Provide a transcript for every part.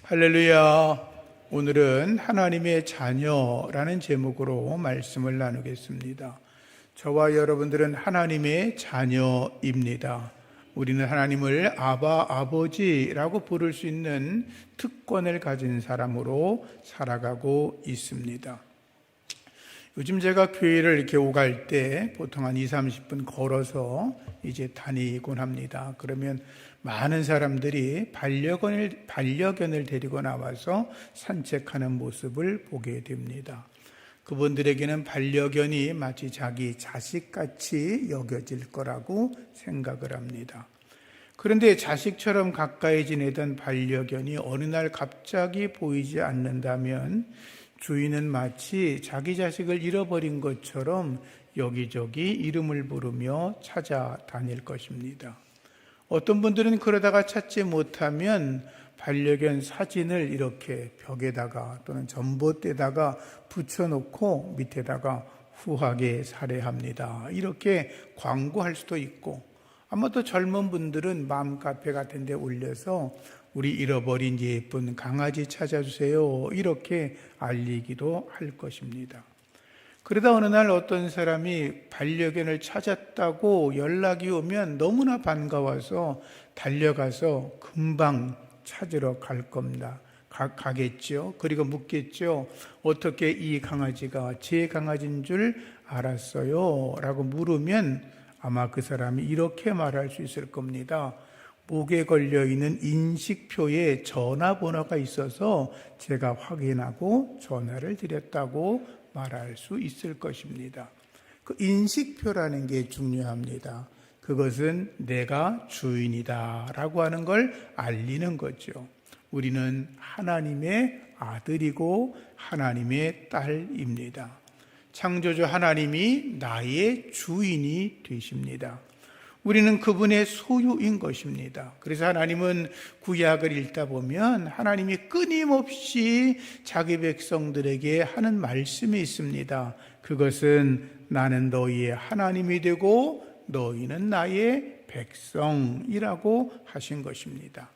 할렐루야. 오늘은 하나님의 자녀라는 제목으로 말씀을 나누겠습니다. 저와 여러분들은 하나님의 자녀입니다. 우리는 하나님을 아바, 아버지라고 부를 수 있는 특권을 가진 사람으로 살아가고 있습니다. 요즘 제가 교회를 이렇게 오갈 때 보통 한 20-30분 걸어서 이제 다니곤 합니다. 그러면 많은 사람들이 반려견을 데리고 나와서 산책하는 모습을 보게 됩니다. 그분들에게는 반려견이 마치 자기 자식같이 여겨질 거라고 생각을 합니다. 그런데 자식처럼 가까이 지내던 반려견이 어느 날 갑자기 보이지 않는다면 주인은 마치 자기 자식을 잃어버린 것처럼 여기저기 이름을 부르며 찾아다닐 것입니다. 어떤 분들은 그러다가 찾지 못하면 반려견 사진을 이렇게 벽에다가 또는 전봇대에다가 붙여놓고 밑에다가 후하게 살해합니다. 이렇게 광고할 수도 있고, 아마 또 젊은 분들은 맘카페 같은 데 올려서 우리 잃어버린 예쁜 강아지 찾아주세요, 이렇게 알리기도 할 것입니다. 그러다 어느 날 어떤 사람이 반려견을 찾았다고 연락이 오면 너무나 반가워서 달려가서 금방 찾으러 갈 겁니다. 가겠죠. 그리고 묻겠죠. 어떻게 이 강아지가 제 강아지인 줄 알았어요? 라고 물으면 아마 그 사람이 이렇게 말할 수 있을 겁니다. 목에 걸려있는 인식표에 전화번호가 있어서 제가 확인하고 전화를 드렸다고 말할 수 있을 것입니다. 그 인식표라는 게 중요합니다. 그것은 내가 주인이다 라고 하는 걸 알리는 거죠. 우리는 하나님의 아들이고 하나님의 딸입니다. 창조주 하나님이 나의 주인이 되십니다. 우리는 그분의 소유인 것입니다. 그래서 하나님은 구약을 읽다 보면 하나님이 끊임없이 자기 백성들에게 하는 말씀이 있습니다. 그것은 나는 너희의 하나님이 되고 너희는 나의 백성이라고 하신 것입니다.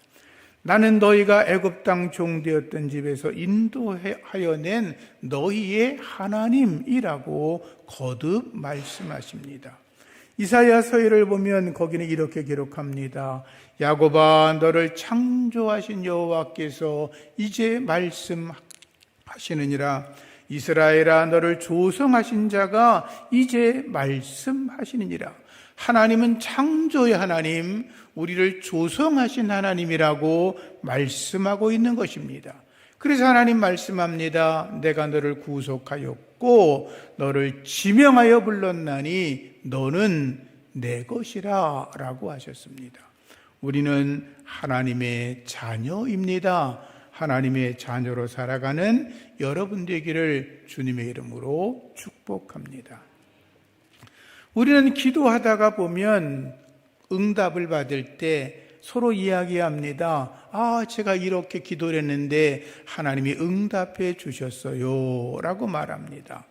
나는 너희가 애굽 땅 종되었던 집에서 인도하여 낸 너희의 하나님이라고 거듭 말씀하십니다. 이사야서를 보면 거기는 이렇게 기록합니다. 야곱아, 너를 창조하신 여호와께서 이제 말씀하시느니라. 이스라엘아, 너를 조성하신 자가 이제 말씀하시느니라. 하나님은 창조의 하나님, 우리를 조성하신 하나님이라고 말씀하고 있는 것입니다. 그래서 하나님 말씀합니다. 내가 너를 구속하였고 너를 지명하여 불렀나니 너는 내 것이라 라고 하셨습니다. 우리는 하나님의 자녀입니다. 하나님의 자녀로 살아가는 여러분 되기를 주님의 이름으로 축복합니다. 우리는 기도하다가 보면 응답을 받을 때 서로 이야기합니다. 제가 이렇게 기도를 했는데 하나님이 응답해 주셨어요 라고 말합니다.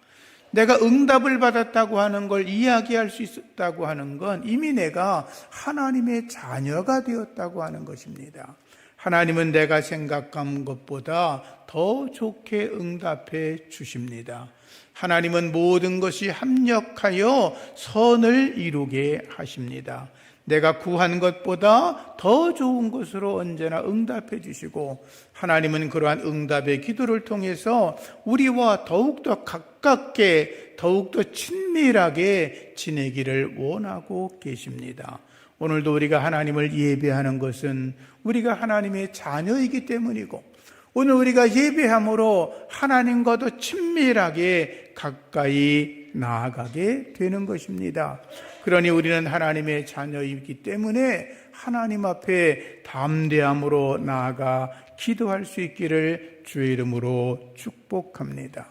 내가 응답을 받았다고 하는 걸 이야기할 수 있었다고 하는 건 이미 내가 하나님의 자녀가 되었다고 하는 것입니다. 하나님은 내가 생각한 것보다 더 좋게 응답해 주십니다. 하나님은 모든 것이 합력하여 선을 이루게 하십니다. 내가 구한 것보다 더 좋은 것으로 언제나 응답해 주시고, 하나님은 그러한 응답의 기도를 통해서 우리와 더욱더 가깝게, 더욱더 친밀하게 지내기를 원하고 계십니다. 오늘도 우리가 하나님을 예배하는 것은 우리가 하나님의 자녀이기 때문이고, 오늘 우리가 예배함으로 하나님과 더 친밀하게 가까이 나아가게 되는 것입니다. 그러니 우리는 하나님의 자녀이기 때문에 하나님 앞에 담대함으로 나아가 기도할 수 있기를 주의 이름으로 축복합니다.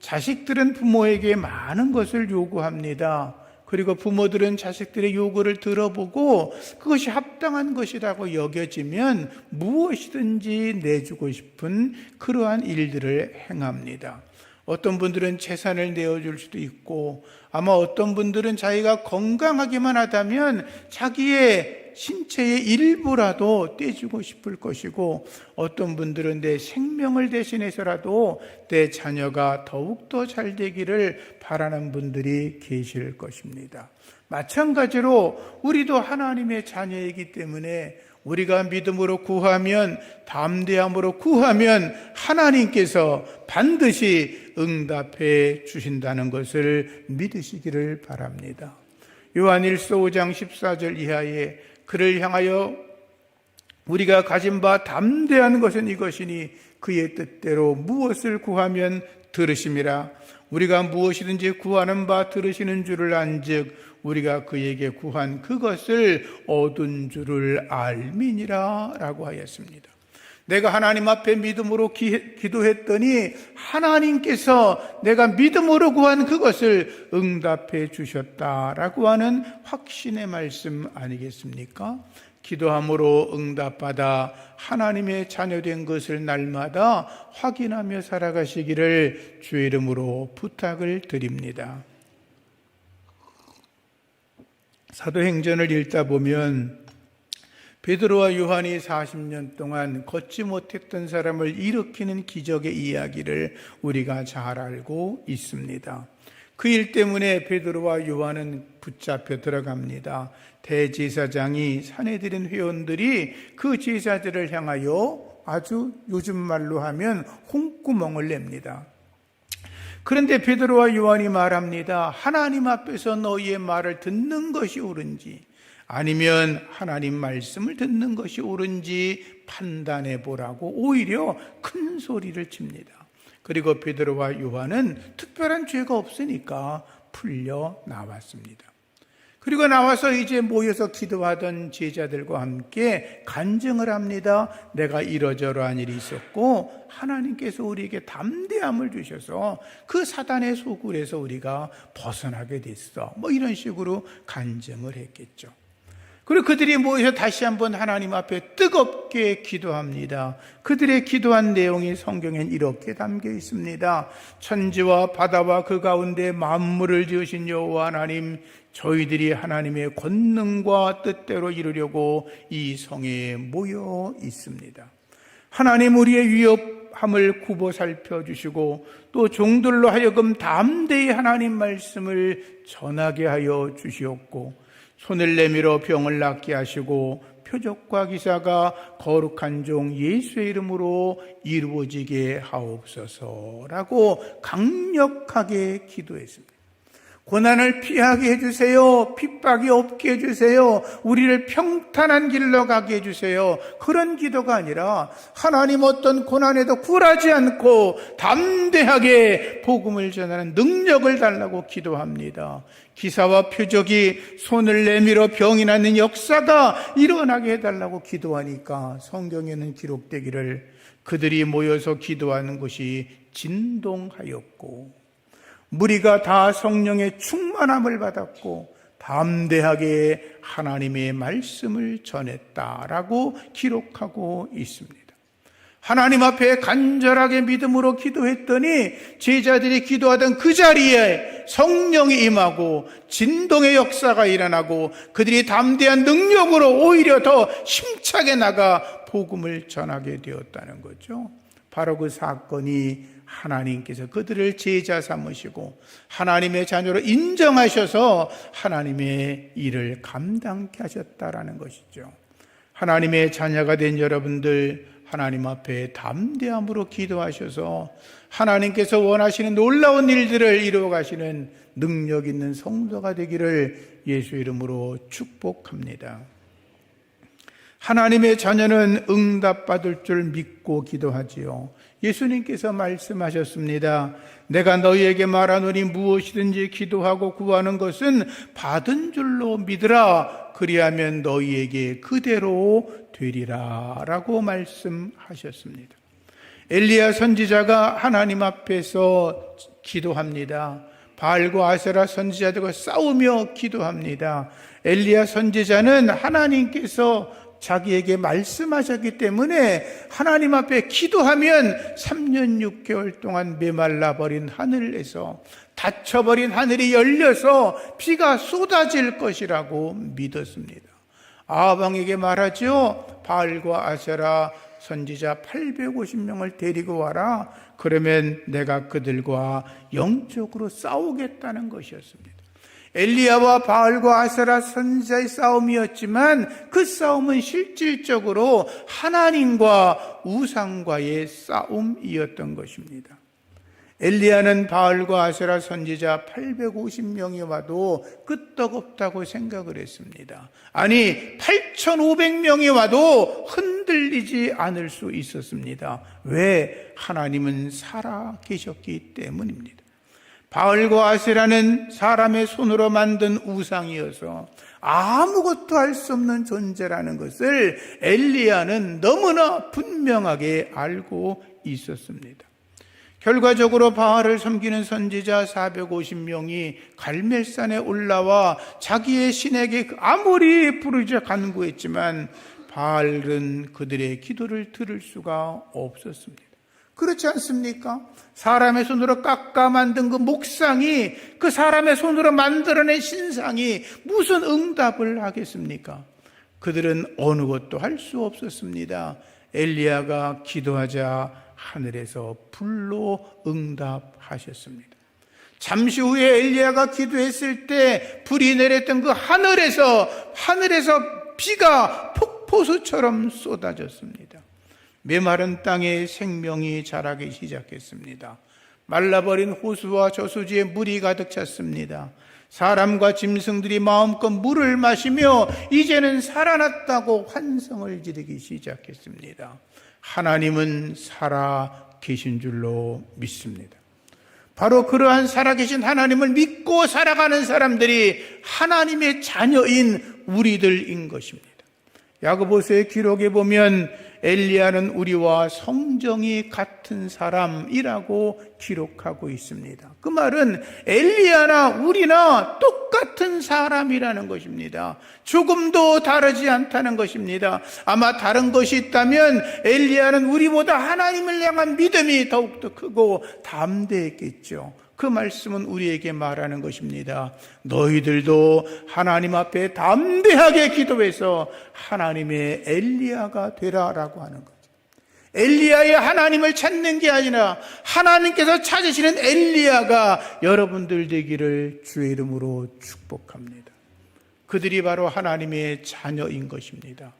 자식들은 부모에게 많은 것을 요구합니다. 그리고 부모들은 자식들의 요구를 들어보고 그것이 합당한 것이라고 여겨지면 무엇이든지 내주고 싶은 그러한 일들을 행합니다. 어떤 분들은 재산을 내어줄 수도 있고, 아마 어떤 분들은 자기가 건강하기만 하다면 자기의 신체의 일부라도 떼주고 싶을 것이고, 어떤 분들은 내 생명을 대신해서라도 내 자녀가 더욱더 잘 되기를 바라는 분들이 계실 것입니다. 마찬가지로 우리도 하나님의 자녀이기 때문에 우리가 믿음으로 구하면, 담대함으로 구하면 하나님께서 반드시 응답해 주신다는 것을 믿으시기를 바랍니다. 요한일서 5장 14절 이하에 그를 향하여 우리가 가진 바 담대한 것은 이것이니 그의 뜻대로 무엇을 구하면 들으심이라. 우리가 무엇이든지 구하는 바 들으시는 줄을 안즉 우리가 그에게 구한 그것을 얻은 줄을 알미니라 라고 하였습니다. 내가 하나님 앞에 믿음으로 기도했더니 하나님께서 내가 믿음으로 구한 그것을 응답해 주셨다라고 하는 확신의 말씀 아니겠습니까? 기도함으로 응답받아 하나님의 자녀된 것을 날마다 확인하며 살아가시기를 주의 이름으로 부탁을 드립니다. 사도행전을 읽다 보면 베드로와 요한이 40년 동안 걷지 못했던 사람을 일으키는 기적의 이야기를 우리가 잘 알고 있습니다. 그 일 때문에 베드로와 요한은 붙잡혀 들어갑니다. 대제사장이 사내들인 회원들이 그 제자들을 향하여 아주 요즘 말로 하면 홍구멍을 냅니다. 그런데 베드로와 요한이 말합니다. 하나님 앞에서 너희의 말을 듣는 것이 옳은지 아니면 하나님 말씀을 듣는 것이 옳은지 판단해 보라고 오히려 큰 소리를 칩니다. 그리고 베드로와 요한은 특별한 죄가 없으니까 풀려 나왔습니다. 그리고 나와서 이제 모여서 기도하던 제자들과 함께 간증을 합니다. 내가 이러저러한 일이 있었고 하나님께서 우리에게 담대함을 주셔서 그 사단의 소굴에서 우리가 벗어나게 됐어. 이런 식으로 간증을 했겠죠. 그리고 그들이 모여서 다시 한번 하나님 앞에 뜨겁게 기도합니다. 그들의 기도한 내용이 성경엔 이렇게 담겨 있습니다. 천지와 바다와 그 가운데 만물을 지으신 여호와 하나님, 저희들이 하나님의 권능과 뜻대로 이루려고 이 성에 모여 있습니다. 하나님 우리의 위협함을 굽어 살펴주시고 또 종들로 하여금 담대히 하나님 말씀을 전하게 하여 주시옵고 손을 내밀어 병을 낫게 하시고 표적과 기사가 거룩한 종 예수의 이름으로 이루어지게 하옵소서라고 강력하게 기도했습니다. 고난을 피하게 해주세요. 핍박이 없게 해주세요. 우리를 평탄한 길로 가게 해주세요. 그런 기도가 아니라 하나님 어떤 고난에도 굴하지 않고 담대하게 복음을 전하는 능력을 달라고 기도합니다. 기사와 표적이 손을 내밀어 병이 낫는 역사가 일어나게 해달라고 기도하니까 성경에는 기록되기를 그들이 모여서 기도하는 것이 진동하였고 무리가 다 성령의 충만함을 받았고 담대하게 하나님의 말씀을 전했다라고 기록하고 있습니다. 하나님 앞에 간절하게 믿음으로 기도했더니 제자들이 기도하던 그 자리에 성령이 임하고 진동의 역사가 일어나고 그들이 담대한 능력으로 오히려 더 힘차게 나가 복음을 전하게 되었다는 거죠. 바로 그 사건이 하나님께서 그들을 제자 삼으시고 하나님의 자녀로 인정하셔서 하나님의 일을 감당케 하셨다라는 것이죠. 하나님의 자녀가 된 여러분들 하나님 앞에 담대함으로 기도하셔서 하나님께서 원하시는 놀라운 일들을 이루어 가시는 능력 있는 성도가 되기를 예수 이름으로 축복합니다. 하나님의 자녀는 응답받을 줄 믿고 기도하지요. 예수님께서 말씀하셨습니다. 내가 너희에게 말하노니 무엇이든지 기도하고 구하는 것은 받은 줄로 믿으라. 그리하면 너희에게 그대로 되리라 라고 말씀하셨습니다. 엘리야 선지자가 하나님 앞에서 기도합니다. 바알과 아세라 선지자들과 싸우며 기도합니다. 엘리야 선지자는 하나님께서 자기에게 말씀하셨기 때문에 하나님 앞에 기도하면 3년 6개월 동안 메말라버린 하늘에서 닫혀버린 하늘이 열려서 비가 쏟아질 것이라고 믿었습니다. 아합 왕에게 말하죠. 바알과 아세라 선지자 850명을 데리고 와라. 그러면 내가 그들과 영적으로 싸우겠다는 것이었습니다. 엘리야와 바알과 아세라 선지자의 싸움이었지만 그 싸움은 실질적으로 하나님과 우상과의 싸움이었던 것입니다. 엘리야는 바알과 아세라 선지자 850명이 와도 끄떡없다고 생각을 했습니다. 아니 8,500명이 와도 흔들리지 않을 수 있었습니다. 왜? 하나님은 살아 계셨기 때문입니다. 바알과 아세라는 사람의 손으로 만든 우상이어서 아무것도 할 수 없는 존재라는 것을 엘리야는 너무나 분명하게 알고 있었습니다. 결과적으로 바알을 섬기는 선지자 450명이 갈멜산에 올라와 자기의 신에게 아무리 부르짖어 간구했지만 바알은 그들의 기도를 들을 수가 없었습니다. 그렇지 않습니까? 사람의 손으로 깎아 만든 그 목상이, 그 사람의 손으로 만들어낸 신상이 무슨 응답을 하겠습니까? 그들은 어느 것도 할 수 없었습니다. 엘리야가 기도하자 하늘에서 불로 응답하셨습니다. 잠시 후에 엘리야가 기도했을 때 불이 내렸던 그 하늘에서 비가 폭포수처럼 쏟아졌습니다. 메마른 땅에 생명이 자라기 시작했습니다. 말라버린 호수와 저수지에 물이 가득 찼습니다. 사람과 짐승들이 마음껏 물을 마시며 이제는 살아났다고 환성을 지르기 시작했습니다. 하나님은 살아 계신 줄로 믿습니다. 바로 그러한 살아계신 하나님을 믿고 살아가는 사람들이 하나님의 자녀인 우리들인 것입니다. 야고보서의 기록에 보면 엘리야는 우리와 성정이 같은 사람이라고 기록하고 있습니다. 그 말은 엘리야나 우리나 똑같은 사람이라는 것입니다. 조금도 다르지 않다는 것입니다. 아마 다른 것이 있다면 엘리야는 우리보다 하나님을 향한 믿음이 더욱더 크고 담대했겠죠. 그 말씀은 우리에게 말하는 것입니다. 너희들도 하나님 앞에 담대하게 기도해서 하나님의 엘리야가 되라라고 하는 거죠. 엘리야의 하나님을 찾는 게 아니라 하나님께서 찾으시는 엘리야가 여러분들 되기를 주의 이름으로 축복합니다. 그들이 바로 하나님의 자녀인 것입니다.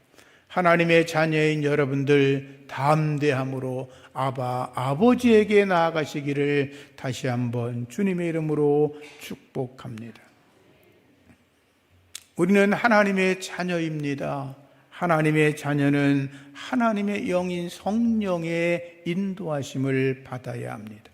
하나님의 자녀인 여러분들 담대함으로 아버지에게 나아가시기를 다시 한번 주님의 이름으로 축복합니다. 우리는 하나님의 자녀입니다. 하나님의 자녀는 하나님의 영인 성령의 인도하심을 받아야 합니다.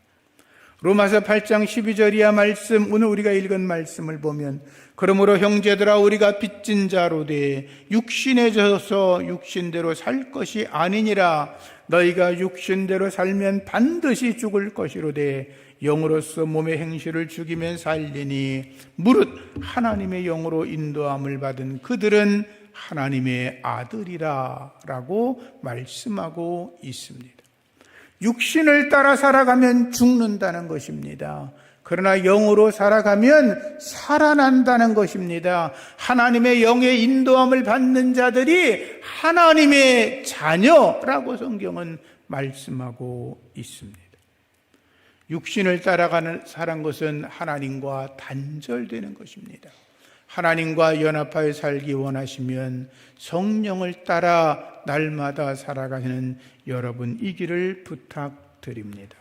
로마서 8장 12절 이하 말씀, 오늘 우리가 읽은 말씀을 보면 그러므로 형제들아 우리가 빚진 자로 돼 육신에 져서 육신대로 살 것이 아니니라. 너희가 육신대로 살면 반드시 죽을 것이로되 영으로서 몸의 행실을 죽이면 살리니 무릇 하나님의 영으로 인도함을 받은 그들은 하나님의 아들이라 라고 말씀하고 있습니다. 육신을 따라 살아가면 죽는다는 것입니다. 그러나 영으로 살아가면 살아난다는 것입니다. 하나님의 영의 인도함을 받는 자들이 하나님의 자녀라고 성경은 말씀하고 있습니다. 육신을 따라가는 살아가는 것은 하나님과 단절되는 것입니다. 하나님과 연합하여 살기 원하시면 성령을 따라 날마다 살아가는 여러분이기를 부탁드립니다.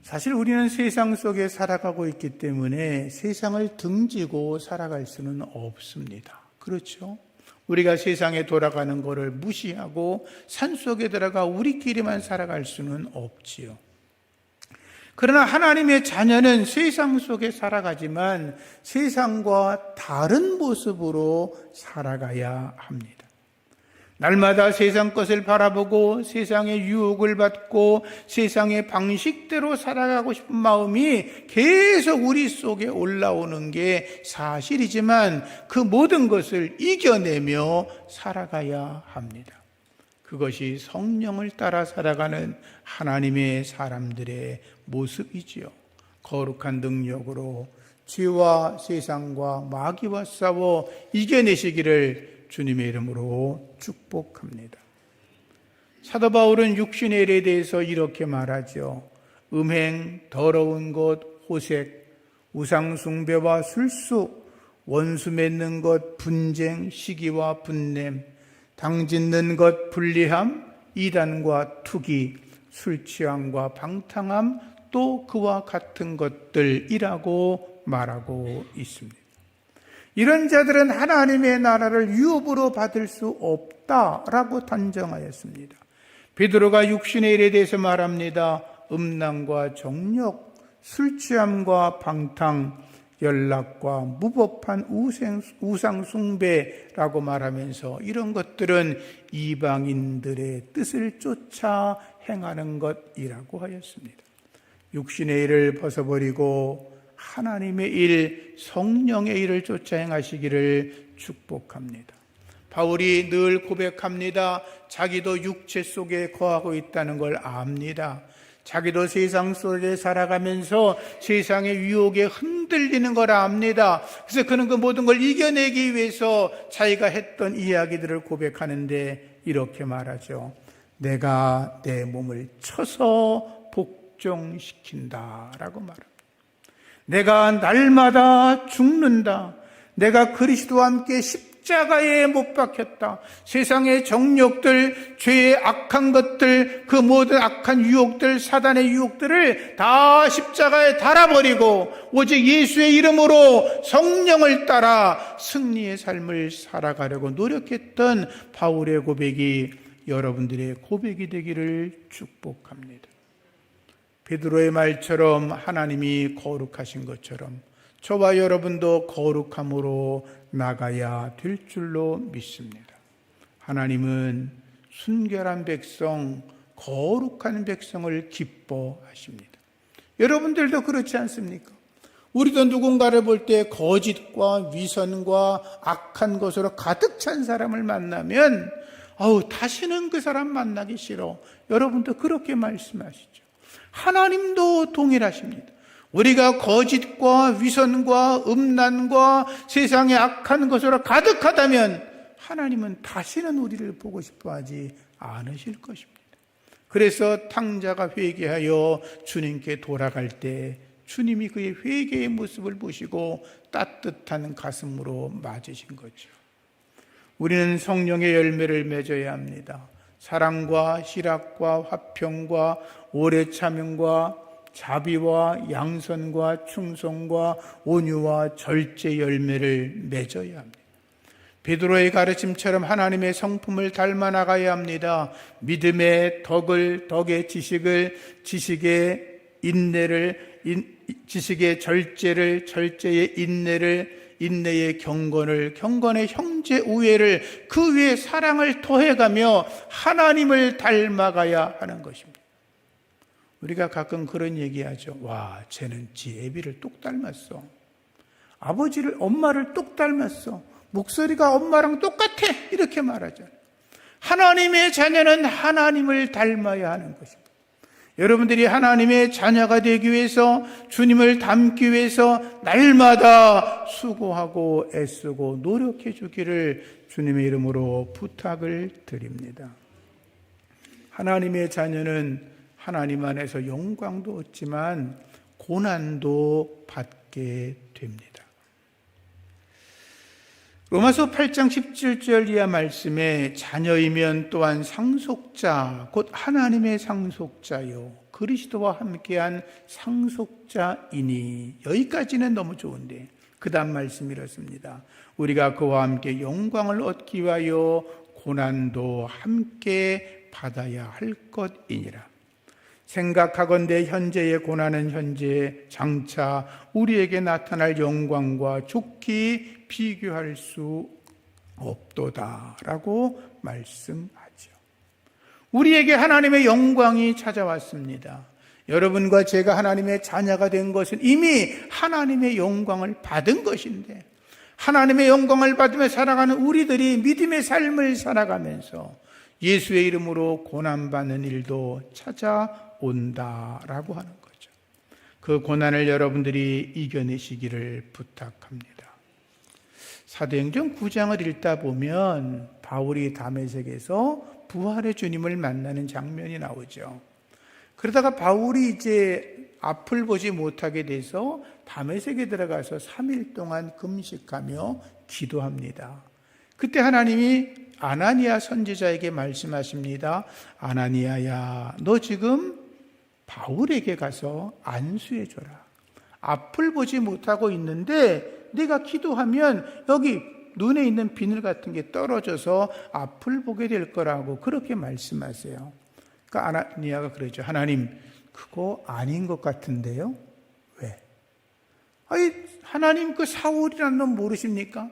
사실 우리는 세상 속에 살아가고 있기 때문에 세상을 등지고 살아갈 수는 없습니다. 그렇죠? 우리가 세상에 돌아가는 것을 무시하고 산속에 들어가 우리끼리만 살아갈 수는 없지요. 그러나 하나님의 자녀는 세상 속에 살아가지만 세상과 다른 모습으로 살아가야 합니다. 날마다 세상 것을 바라보고 세상의 유혹을 받고 세상의 방식대로 살아가고 싶은 마음이 계속 우리 속에 올라오는 게 사실이지만 그 모든 것을 이겨내며 살아가야 합니다. 그것이 성령을 따라 살아가는 하나님의 사람들의 모습이지요. 거룩한 능력으로 죄와 세상과 마귀와 싸워 이겨내시기를 주님의 이름으로 축복합니다. 사도 바울은 육신의 일에 대해서 이렇게 말하죠. 음행, 더러운 것, 호색, 우상숭배와 술수, 원수 맺는 것, 분쟁, 시기와 분냄, 당짓는 것, 불리함, 이단과 투기, 술취함과 방탕함, 또 그와 같은 것들이라고 말하고 있습니다. 이런 자들은 하나님의 나라를 유업으로 받을 수 없다라고 단정하였습니다. 베드로가 육신의 일에 대해서 말합니다. 음란과 정욕, 술취함과 방탕, 연락과 무법한 우상 숭배라고 말하면서 이런 것들은 이방인들의 뜻을 쫓아 행하는 것이라고 하였습니다. 육신의 일을 벗어버리고 하나님의 일, 성령의 일을 쫓아 행하시기를 축복합니다. 바울이 늘 고백합니다. 자기도 육체 속에 거하고 있다는 걸 압니다. 자기도 세상 속에 살아가면서 세상의 유혹에 흔들리는 걸 압니다. 그래서 그는 그 모든 걸 이겨내기 위해서 자기가 했던 이야기들을 고백하는데 이렇게 말하죠. 내가 내 몸을 쳐서 복종시킨다라고 말합니다. 내가 날마다 죽는다. 내가 그리스도와 함께 십자가에 못 박혔다. 세상의 정욕들, 죄의 악한 것들, 그 모든 악한 유혹들, 사단의 유혹들을 다 십자가에 달아버리고 오직 예수의 이름으로 성령을 따라 승리의 삶을 살아가려고 노력했던 바울의 고백이 여러분들의 고백이 되기를 축복합니다. 베드로의 말처럼 하나님이 거룩하신 것처럼 저와 여러분도 거룩함으로 나가야 될 줄로 믿습니다. 하나님은 순결한 백성, 거룩한 백성을 기뻐하십니다. 여러분들도 그렇지 않습니까? 우리도 누군가를 볼 때 거짓과 위선과 악한 것으로 가득 찬 사람을 만나면 다시는 그 사람 만나기 싫어. 여러분도 그렇게 말씀하시죠. 하나님도 동일하십니다. 우리가 거짓과 위선과 음란과 세상의 악한 것으로 가득하다면 하나님은 다시는 우리를 보고 싶어하지 않으실 것입니다. 그래서 탕자가 회개하여 주님께 돌아갈 때 주님이 그의 회개의 모습을 보시고 따뜻한 가슴으로 맞으신 거죠. 우리는 성령의 열매를 맺어야 합니다. 사랑과 희락과 화평과 오래 참음과 자비와 양선과 충성과 온유와 절제 열매를 맺어야 합니다. 베드로의 가르침처럼 하나님의 성품을 닮아 나가야 합니다. 믿음의 덕의 지식을, 지식의 인내를, 지식의 절제를, 절제의 인내를, 인내의 경건을, 경건의 형제 우애를, 그 위에 사랑을 더해가며 하나님을 닮아가야 하는 것입니다. 우리가 가끔 그런 얘기하죠. 와, 쟤는 지 애비를 똑 닮았어. 아버지를, 엄마를 똑 닮았어. 목소리가 엄마랑 똑같아. 이렇게 말하잖아요. 하나님의 자녀는 하나님을 닮아야 하는 것입니다. 여러분들이 하나님의 자녀가 되기 위해서, 주님을 닮기 위해서 날마다 수고하고 애쓰고 노력해 주기를 주님의 이름으로 부탁을 드립니다. 하나님의 자녀는 하나님 안에서 영광도 얻지만 고난도 받게 됩니다. 로마서 8장 17절 이하 말씀에 자녀이면 또한 상속자, 곧 하나님의 상속자요 그리스도와 함께한 상속자이니, 여기까지는 너무 좋은데 그 다음 말씀이 이렇습니다. 우리가 그와 함께 영광을 얻기 위하여 고난도 함께 받아야 할 것이니라. 생각하건대 현재의 고난은 현재 장차 우리에게 나타날 영광과 좋게 비교할 수 없도다라고 말씀하죠. 우리에게 하나님의 영광이 찾아왔습니다. 여러분과 제가 하나님의 자녀가 된 것은 이미 하나님의 영광을 받은 것인데, 하나님의 영광을 받으며 살아가는 우리들이 믿음의 삶을 살아가면서 예수의 이름으로 고난받는 일도 찾아온다라고 하는 거죠. 그 고난을 여러분들이 이겨내시기를 부탁합니다. 사도행전 9장을 읽다 보면 바울이 다메섹에서 부활의 주님을 만나는 장면이 나오죠. 그러다가 바울이 이제 앞을 보지 못하게 돼서 다메섹에 들어가서 3일 동안 금식하며 기도합니다. 그때 하나님이 아나니아 선지자에게 말씀하십니다. 아나니아야, 너 지금 바울에게 가서 안수해줘라. 앞을 보지 못하고 있는데 네가 기도하면 여기 눈에 있는 비늘 같은 게 떨어져서 앞을 보게 될 거라고 그렇게 말씀하세요. 그러니까 아나니아가 그러죠. 하나님, 그거 아닌 것 같은데요? 왜? 아니, 하나님 그 사울이라는 놈 모르십니까?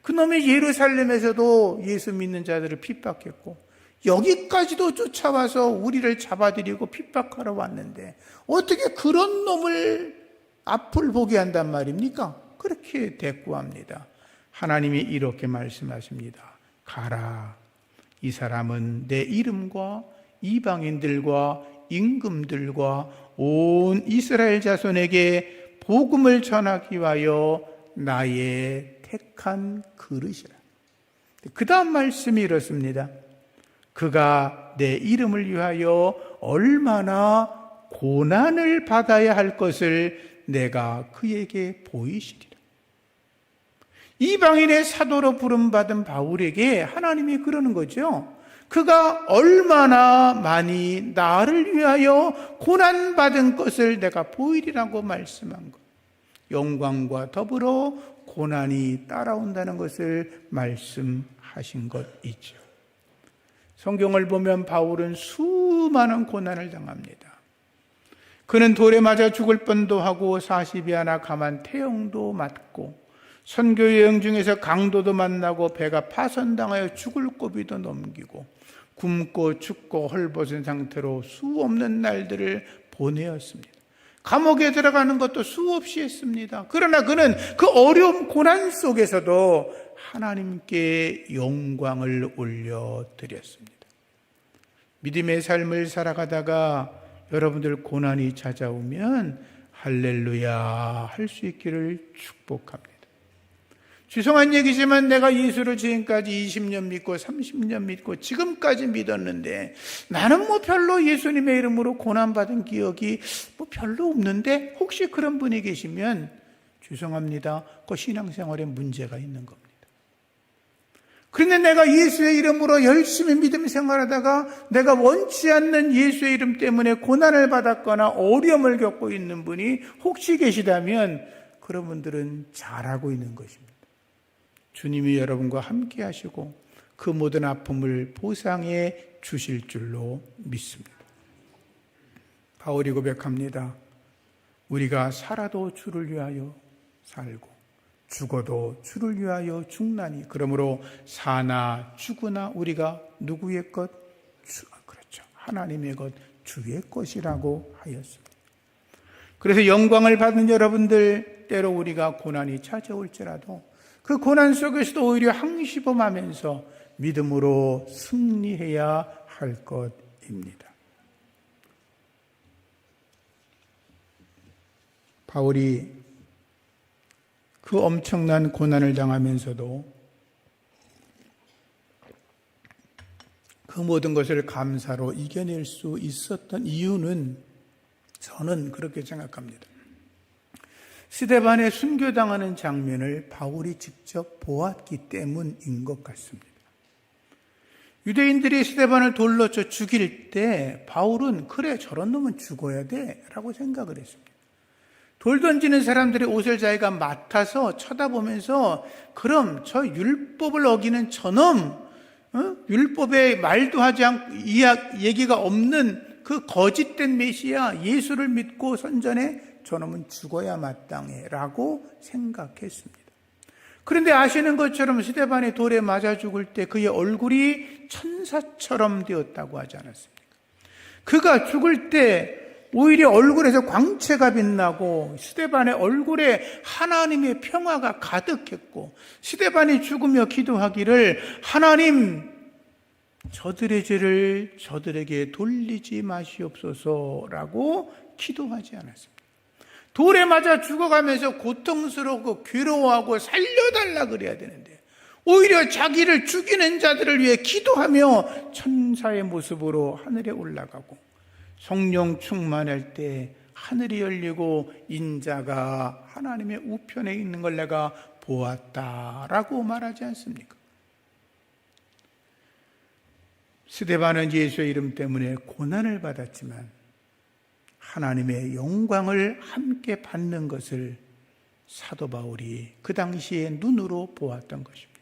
그 놈이 예루살렘에서도 예수 믿는 자들을 핍박했고 여기까지도 쫓아와서 우리를 잡아들이고 핍박하러 왔는데 어떻게 그런 놈을 앞을 보게 한단 말입니까? 그렇게 대꾸합니다. 하나님이 이렇게 말씀하십니다. 가라. 이 사람은 내 이름과 이방인들과 임금들과 온 이스라엘 자손에게 복음을 전하기 위하여 나의 택한 그릇이라. 그 다음 말씀이 이렇습니다. 그가 내 이름을 위하여 얼마나 고난을 받아야 할 것을 내가 그에게 보이시리라. 이방인의 사도로 부름받은 바울에게 하나님이 그러는 거죠. 그가 얼마나 많이 나를 위하여 고난받은 것을 내가 보이리라고 말씀한 것. 영광과 더불어 고난이 따라온다는 것을 말씀하신 것이죠. 성경을 보면 바울은 수많은 고난을 당합니다. 그는 돌에 맞아 죽을 뻔도 하고 40이 하나 감한 태형도 맞고 선교 여행 중에서 강도도 만나고 배가 파손당하여 죽을 고비도 넘기고 굶고 춥고 헐벗은 상태로 수없는 날들을 보내었습니다. 감옥에 들어가는 것도 수없이 했습니다. 그러나 그는 그 어려움 고난 속에서도 하나님께 영광을 올려드렸습니다. 믿음의 삶을 살아가다가 여러분들 고난이 찾아오면 할렐루야 할 수 있기를 축복합니다. 죄송한 얘기지만 내가 예수를 지금까지 20년 믿고 30년 믿고 지금까지 믿었는데 나는 별로 예수님의 이름으로 고난받은 기억이 별로 없는데 혹시 그런 분이 계시면 죄송합니다. 그 신앙생활에 문제가 있는 겁니다. 그런데 내가 예수의 이름으로 열심히 믿음 생활하다가 내가 원치 않는 예수의 이름 때문에 고난을 받았거나 어려움을 겪고 있는 분이 혹시 계시다면 그런 분들은 잘하고 있는 것입니다. 주님이 여러분과 함께 하시고 그 모든 아픔을 보상해 주실 줄로 믿습니다. 바울이 고백합니다. 우리가 살아도 주를 위하여 살고 죽어도 주를 위하여 죽나니 그러므로 사나 죽으나 우리가 누구의 것? 그렇죠. 하나님의 것, 주의 것이라고 하였습니다. 그래서 영광을 받는 여러분들 때로 우리가 고난이 찾아올지라도 그 고난 속에서도 오히려 항시범하면서 믿음으로 승리해야 할 것입니다. 바울이 그 엄청난 고난을 당하면서도 그 모든 것을 감사로 이겨낼 수 있었던 이유는 저는 그렇게 생각합니다. 스데반의 순교당하는 장면을 바울이 직접 보았기 때문인 것 같습니다. 유대인들이 스데반을 돌로 쳐 죽일 때 바울은 그래 저런 놈은 죽어야 돼 라고 생각을 했습니다. 돌 던지는 사람들의 옷을 자기가 맡아서 쳐다보면서 그럼 저 율법을 어기는 저놈 율법에 말도 하지 않고 얘기가 없는 그 거짓된 메시아 예수를 믿고 선전해 저놈은 죽어야 마땅해 라고 생각했습니다. 그런데 아시는 것처럼 스데반이 돌에 맞아 죽을 때 그의 얼굴이 천사처럼 되었다고 하지 않았습니까? 그가 죽을 때 오히려 얼굴에서 광채가 빛나고 스데반의 얼굴에 하나님의 평화가 가득했고 스데반이 죽으며 기도하기를 하나님 저들의 죄를 저들에게 돌리지 마시옵소서라고 기도하지 않았습니다. 돌에 맞아 죽어가면서 고통스럽고 괴로워하고 살려달라 그래야 되는데 오히려 자기를 죽이는 자들을 위해 기도하며 천사의 모습으로 하늘에 올라가고 성령 충만할 때 하늘이 열리고 인자가 하나님의 우편에 있는 걸 내가 보았다라고 말하지 않습니까? 스데반은 예수의 이름 때문에 고난을 받았지만 하나님의 영광을 함께 받는 것을 사도 바울이 그 당시에 눈으로 보았던 것입니다.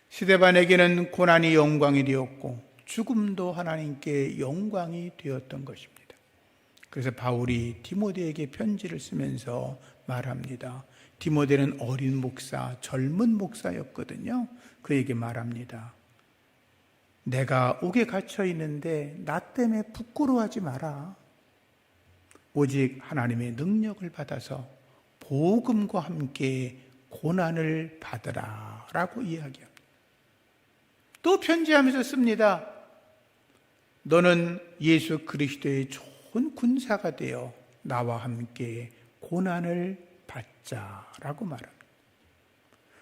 스데반에게는 고난이 영광이 되었고 죽음도 하나님께 영광이 되었던 것입니다. 그래서 바울이 디모데에게 편지를 쓰면서 말합니다. 디모데는 어린 목사, 젊은 목사였거든요. 그에게 말합니다. 내가 옥에 갇혀 있는데 나 때문에 부끄러워하지 마라. 오직 하나님의 능력을 받아서 복음과 함께 고난을 받으라 라고 이야기합니다. 또 편지하면서 씁니다. 너는 예수 그리스도의 좋은 군사가 되어 나와 함께 고난을 받자라고 말합니다.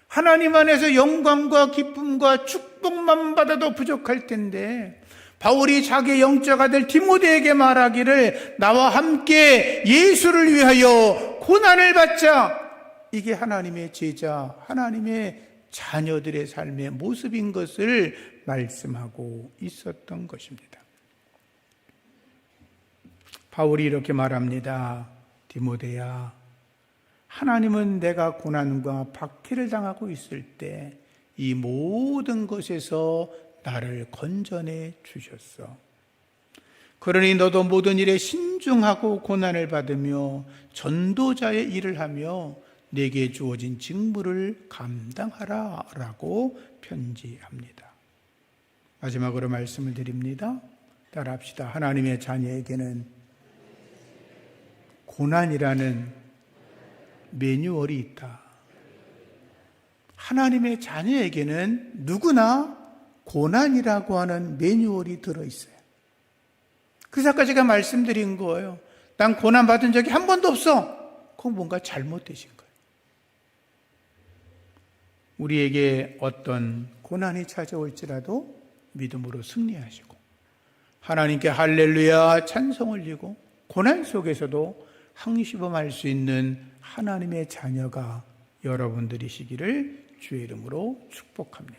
하나님 안에서 영광과 기쁨과 축복만 받아도 부족할 텐데 바울이 자기의 영적 아들 디모데에게 말하기를 나와 함께 예수를 위하여 고난을 받자. 이게 하나님의 제자, 하나님의 자녀들의 삶의 모습인 것을 말씀하고 있었던 것입니다. 바울이 이렇게 말합니다. 디모데야, 하나님은 내가 고난과 박해를 당하고 있을 때 이 모든 것에서 나를 건져내 주셨어. 그러니 너도 모든 일에 신중하고 고난을 받으며 전도자의 일을 하며 내게 주어진 직무를 감당하라 라고 편지합니다. 마지막으로 말씀을 드립니다. 따라합시다. 하나님의 자녀에게는 고난이라는 매뉴얼이 있다. 하나님의 자녀에게는 누구나 고난이라고 하는 매뉴얼이 들어있어요. 그래서 아까 제가 말씀드린 거예요. 난 고난 받은 적이 한 번도 없어. 그건 뭔가 잘못되신 거예요. 우리에게 어떤 고난이 찾아올지라도 믿음으로 승리하시고 하나님께 할렐루야 찬송 올리고 고난 속에서도 항시범할 수 있는 하나님의 자녀가 여러분들이시기를 주의 이름으로 축복합니다.